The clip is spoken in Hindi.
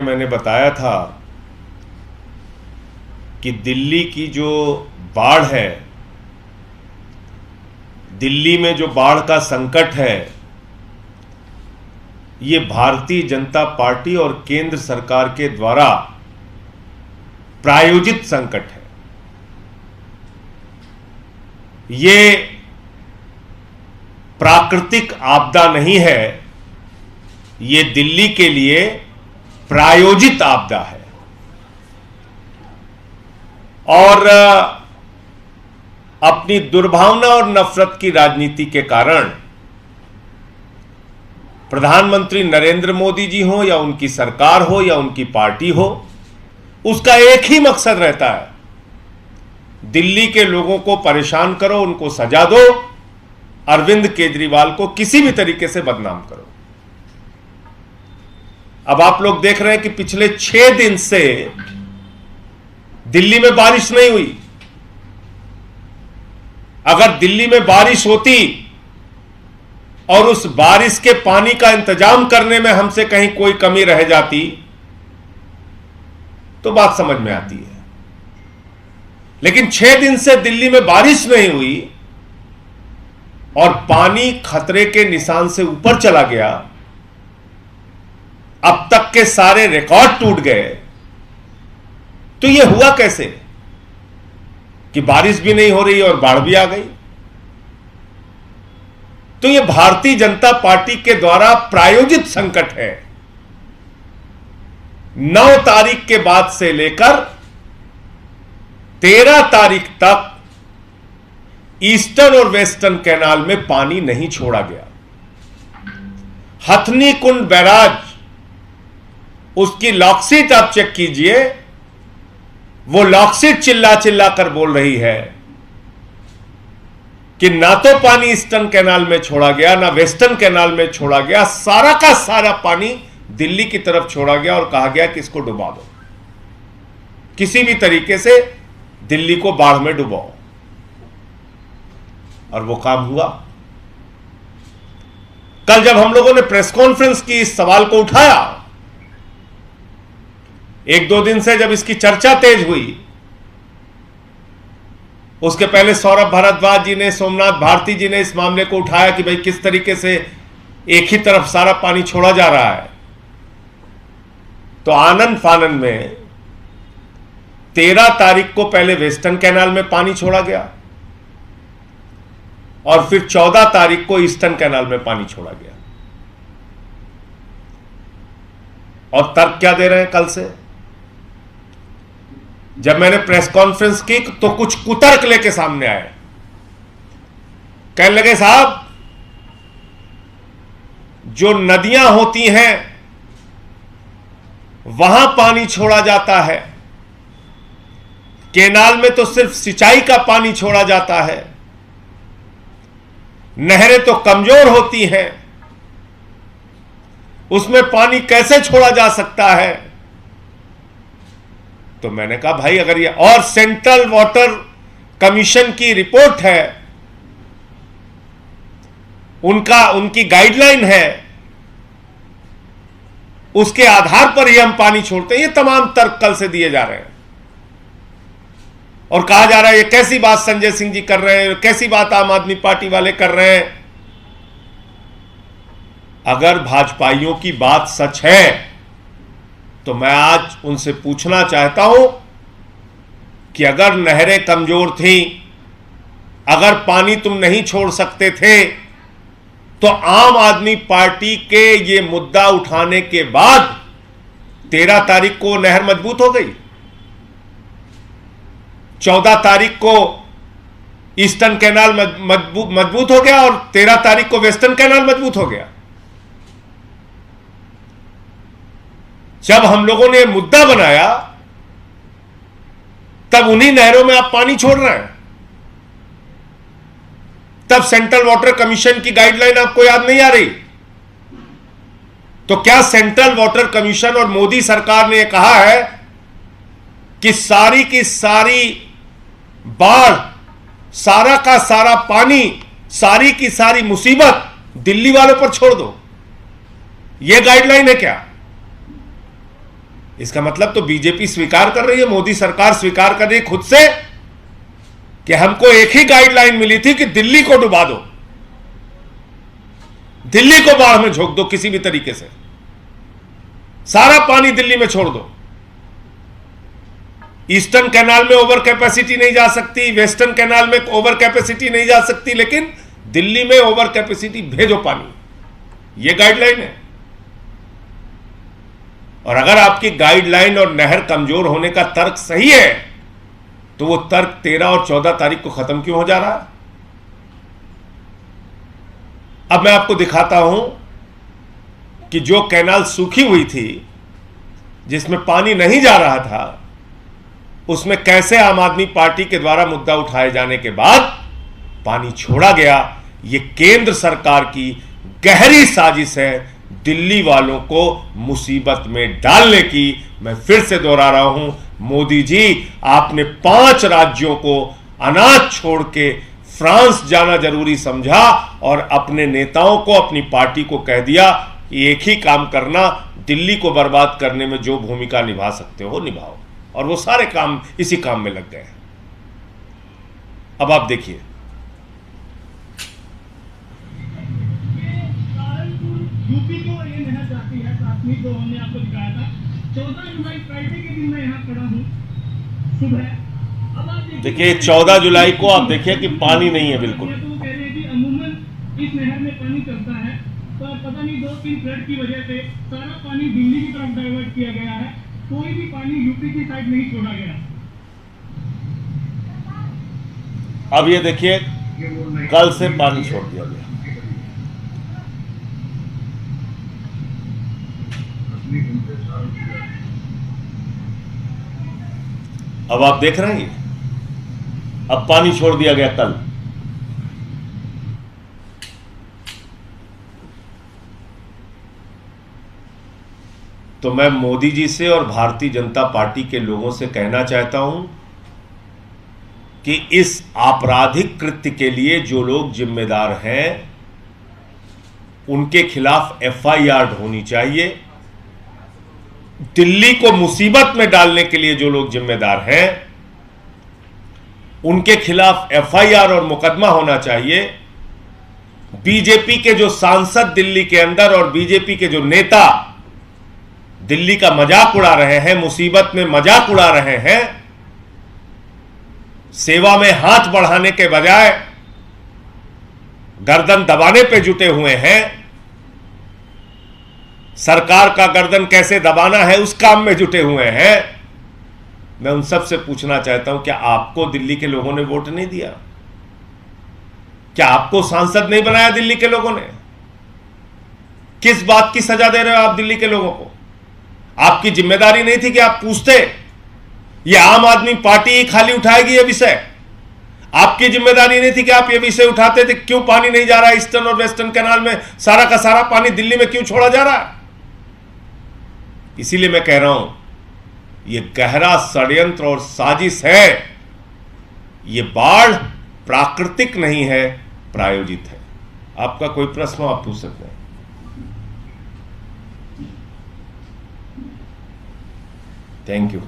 मैंने बताया था कि दिल्ली की जो बाढ़ है, दिल्ली में जो बाढ़ का संकट है, ये भारतीय जनता पार्टी और केंद्र सरकार के द्वारा प्रायोजित संकट है। ये प्राकृतिक आपदा नहीं है, ये दिल्ली के लिए प्रायोजित आपदा है। और अपनी दुर्भावना और नफरत की राजनीति के कारण प्रधानमंत्री नरेंद्र मोदी जी हो या उनकी सरकार हो या उनकी पार्टी हो, उसका एक ही मकसद रहता है, दिल्ली के लोगों को परेशान करो, उनको सजा दो, अरविंद केजरीवाल को किसी भी तरीके से बदनाम करो। अब आप लोग देख रहे हैं कि पिछले 6 दिन से दिल्ली में बारिश नहीं हुई। अगर दिल्ली में बारिश होती और उस बारिश के पानी का इंतजाम करने में हमसे कहीं कोई कमी रह जाती तो बात समझ में आती है। लेकिन 6 दिन से दिल्ली में बारिश नहीं हुई और पानी खतरे के निशान से ऊपर चला गया। अब तक के सारे रिकॉर्ड टूट गए। तो यह हुआ कैसे कि बारिश भी नहीं हो रही और बाढ़ भी आ गई? तो यह भारतीय जनता पार्टी के द्वारा प्रायोजित संकट है। 9 तारीख के बाद से लेकर 13 तारीख तक ईस्टर्न और वेस्टर्न कैनाल में पानी नहीं छोड़ा गया। हथनी कुंड बैराज, उसकी लॉकशीट आप चेक कीजिए, वो लॉकशीट चिल्ला चिल्ला कर बोल रही है कि ना तो पानी ईस्टर्न कैनाल में छोड़ा गया, ना वेस्टर्न कैनाल में छोड़ा गया, सारा का सारा पानी दिल्ली की तरफ छोड़ा गया और कहा गया कि इसको डुबा दो, किसी भी तरीके से दिल्ली को बाढ़ में डुबाओ। और वो काम हुआ। कल जब हम लोगों ने प्रेस कॉन्फ्रेंस की इस सवाल को उठाया, 1-2 दिन से जब इसकी चर्चा तेज हुई, उसके पहले सौरभ भारद्वाज जी ने, सोमनाथ भारती जी ने इस मामले को उठाया कि भाई किस तरीके से एक ही तरफ सारा पानी छोड़ा जा रहा है। तो आनंद फानन में 13 तारीख को पहले वेस्टर्न कैनाल में पानी छोड़ा गया और फिर 14 तारीख को ईस्टर्न कैनाल में पानी छोड़ा गया। और तर्क क्या दे रहे हैं कल से? जब मैंने प्रेस कॉन्फ्रेंस की तो कुछ कुतर्क लेके सामने आए। कहने लगे, साहब जो नदियां होती हैं वहां पानी छोड़ा जाता है, केनाल में तो सिर्फ सिंचाई का पानी छोड़ा जाता है, नहरें तो कमजोर होती हैं, उसमें पानी कैसे छोड़ा जा सकता है? तो मैंने कहा भाई, अगर ये, और सेंट्रल वाटर कमीशन की रिपोर्ट है, उनकी गाइडलाइन है, उसके आधार पर ही हम पानी छोड़ते हैं। ये तमाम तर्क कल से दिए जा रहे हैं और कहा जा रहा है ये कैसी बात संजय सिंह जी कर रहे हैं, कैसी बात आम आदमी पार्टी वाले कर रहे हैं। अगर भाजपाइयों की बात सच है तो मैं आज उनसे पूछना चाहता हूं कि अगर नहरें कमजोर थीं, अगर पानी तुम नहीं छोड़ सकते थे, तो आम आदमी पार्टी के ये मुद्दा उठाने के बाद 13 तारीख को नहर मजबूत हो गई, 14 तारीख को ईस्टर्न कैनाल मजबूत हो गया और 13 तारीख को वेस्टर्न कैनाल मजबूत हो गया। जब हम लोगों ने मुद्दा बनाया तब उन्हीं नहरों में आप पानी छोड़ रहे हैं। तब सेंट्रल वाटर कमीशन की गाइडलाइन आपको याद नहीं आ रही? तो क्या सेंट्रल वाटर कमीशन और मोदी सरकार ने कहा है कि सारी की सारी बाढ़, सारा का सारा पानी, सारी की सारी मुसीबत दिल्ली वालों पर छोड़ दो? यह गाइडलाइन है क्या? इसका मतलब तो बीजेपी स्वीकार कर रही है, मोदी सरकार स्वीकार कर रही है खुद से कि हमको एक ही गाइडलाइन मिली थी कि दिल्ली को डुबा दो, दिल्ली को बाढ़ में झोंक दो, किसी भी तरीके से सारा पानी दिल्ली में छोड़ दो। ईस्टर्न कैनाल में ओवर कैपेसिटी नहीं जा सकती, वेस्टर्न कैनाल में ओवर कैपेसिटी नहीं जा सकती, लेकिन दिल्ली में ओवर कैपेसिटी भेजो पानी, यह गाइडलाइन है। और अगर आपकी गाइडलाइन और नहर कमजोर होने का तर्क सही है तो वो तर्क 13 और 14 तारीख को खत्म क्यों हो जा रहा है? अब मैं आपको दिखाता हूं कि जो कैनाल सूखी हुई थी, जिसमें पानी नहीं जा रहा था, उसमें कैसे आम आदमी पार्टी के द्वारा मुद्दा उठाए जाने के बाद पानी छोड़ा गया। यह केंद्र सरकार की गहरी साजिश है दिल्ली वालों को मुसीबत में डालने की। मैं फिर से दोहरा रहा हूं, मोदी जी आपने 5 राज्यों को अनाज छोड़ के फ्रांस जाना जरूरी समझा और अपने नेताओं को, अपनी पार्टी को कह दिया कि एक ही काम करना, दिल्ली को बर्बाद करने में जो भूमिका निभा सकते हो निभाओ। और वो सारे काम इसी काम में लग गए। अब आप देखिए, यूपी को ये नहर जाती है, प्राथमिक जो हमने आपको दिखाया था 14 जुलाई फ्राइडे के दिन मैं यहाँ खड़ा हूँ सुबह। अब आप देखिए 14 जुलाई को आप देखिए कि पानी नहीं है बिल्कुल। तो वो कह रहे हैं कि अमूमन इस नहर में पानी चलता है, तो अब पता नहीं 2-3 फ्लड की वजह से सारा पानी दिल्ली की तरफ डाइवर्ट किया गया है, कोई भी पानी यूपी की साइड नहीं छोड़ा गया। अब ये देखिए कल से पानी छोड़ दिया गया। अब आप देख रहे हैं, अब पानी छोड़ दिया गया कल। तो मैं मोदी जी से और भारतीय जनता पार्टी के लोगों से कहना चाहता हूं कि इस आपराधिक कृत्य के लिए जो लोग जिम्मेदार हैं उनके खिलाफ एफआईआर होनी चाहिए। दिल्ली को मुसीबत में डालने के लिए जो लोग जिम्मेदार हैं उनके खिलाफ एफआईआर और मुकदमा होना चाहिए। बीजेपी के जो सांसद दिल्ली के अंदर और बीजेपी के जो नेता दिल्ली का मजाक उड़ा रहे हैं, मुसीबत में मजाक उड़ा रहे हैं, सेवा में हाथ बढ़ाने के बजाय गर्दन दबाने पे जुटे हुए हैं, सरकार का गर्दन कैसे दबाना है उस काम में जुटे हुए हैं। मैं उन सब से पूछना चाहता हूं, क्या आपको दिल्ली के लोगों ने वोट नहीं दिया? क्या आपको सांसद नहीं बनाया दिल्ली के लोगों ने? किस बात की सजा दे रहे हो आप दिल्ली के लोगों को? आपकी जिम्मेदारी नहीं थी कि आप पूछते? ये आम आदमी पार्टी ही खाली उठाएगी ये विषय? आपकी जिम्मेदारी नहीं थी कि आप ये विषय उठाते थे? क्यों पानी नहीं जा रहा है ईस्टर्न और वेस्टर्न कैनाल में? सारा का सारा पानी दिल्ली में क्यों छोड़ा जा रहा है? इसीलिए मैं कह रहा हूं, ये गहरा षड्यंत्र और साजिश है। ये बाढ़ प्राकृतिक नहीं है, प्रायोजित है। आपका कोई प्रश्न आप पूछ सकते हैं। Thank you.